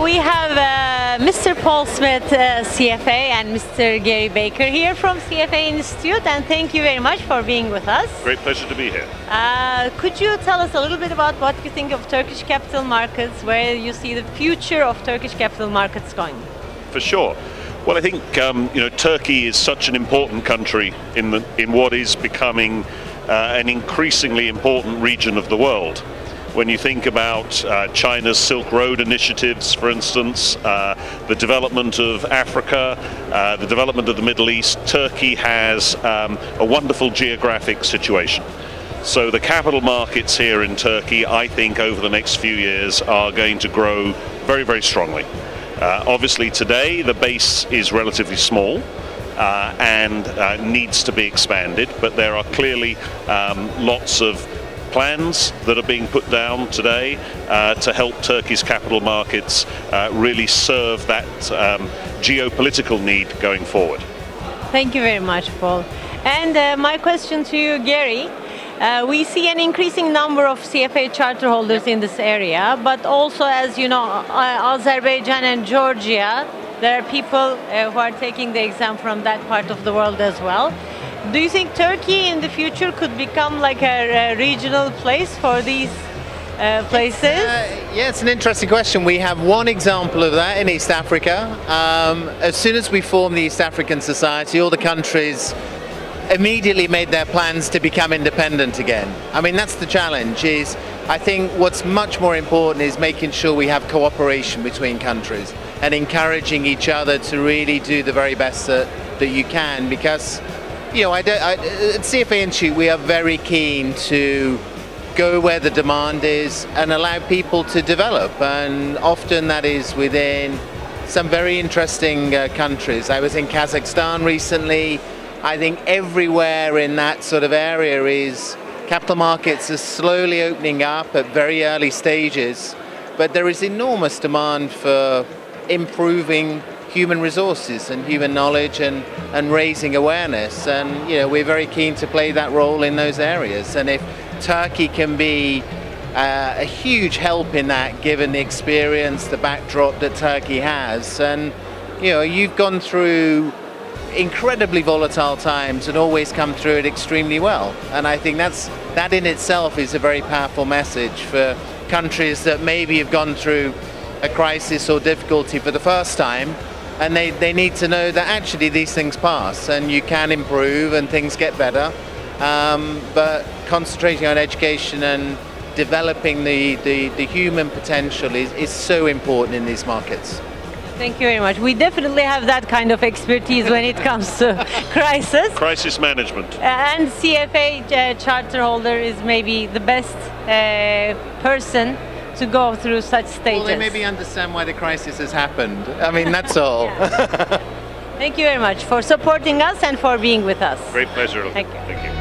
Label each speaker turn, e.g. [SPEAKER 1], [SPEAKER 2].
[SPEAKER 1] we have Mr. Paul Smith, CFA, and Mr. Gary Baker here from CFA Institute, and thank you very much for being with us.
[SPEAKER 2] Great pleasure to be here.
[SPEAKER 1] Could you tell us a little bit about what you think of Turkish capital markets, where you see the future of Turkish capital markets going?
[SPEAKER 2] For sure. Well, I think Turkey is such an important country in what is becoming an increasingly important region of the world. When you think about China's Silk Road initiatives, for instance, the development of Africa, the development of the Middle East, Turkey has a wonderful geographic situation. So the capital markets here in Turkey, I think over the next few years are going to grow very, very strongly. Obviously today the base is relatively small and needs to be expanded, but there are clearly lots of plans that are being put down today to help Turkey's capital markets really serve that geopolitical need going forward.
[SPEAKER 1] Thank you very much, Paul. And my question to you, Gary. We see an increasing number of CFA charter holders in this area, but also, as you know, Azerbaijan and Georgia, there are people who are taking the exam from that part of the world as well. Do you think Turkey in the future could become like a regional place for these places?
[SPEAKER 3] Yeah, it's an interesting question. We have one example of that in East Africa. As soon as we formed the East African Society, all the countries immediately made their plans to become independent again. I mean, that's the challenge. I think what's much more important is making sure we have cooperation between countries and encouraging each other to really do the very best that you can, because at CFA Institute we are very keen to go where the demand is and allow people to develop, and often that is within some very interesting countries. I was in Kazakhstan recently. I think everywhere in that sort of area capital markets are slowly opening up at very early stages, but there is enormous demand for improving human resources and human knowledge and raising awareness, and we're very keen to play that role in those areas. And if Turkey can be a huge help in that, given the experience, the backdrop that Turkey has, and you've gone through incredibly volatile times and always come through it extremely well. And I think that in itself is a very powerful message for countries that maybe have gone through a crisis or difficulty for the first time, and they need to know that actually these things pass and you can improve and things get better. But concentrating on education and developing the human potential is so important in these markets.
[SPEAKER 1] Thank you very much. We definitely have that kind of expertise when it comes to crisis.
[SPEAKER 2] Crisis management.
[SPEAKER 1] And CFA charter holder is maybe the best person to go through such stages.
[SPEAKER 3] Well, they maybe understand why the crisis has happened. I mean, that's all.
[SPEAKER 1] Thank you very much for supporting us and for being with us.
[SPEAKER 2] Great pleasure.
[SPEAKER 1] Thank you.
[SPEAKER 2] Thank you.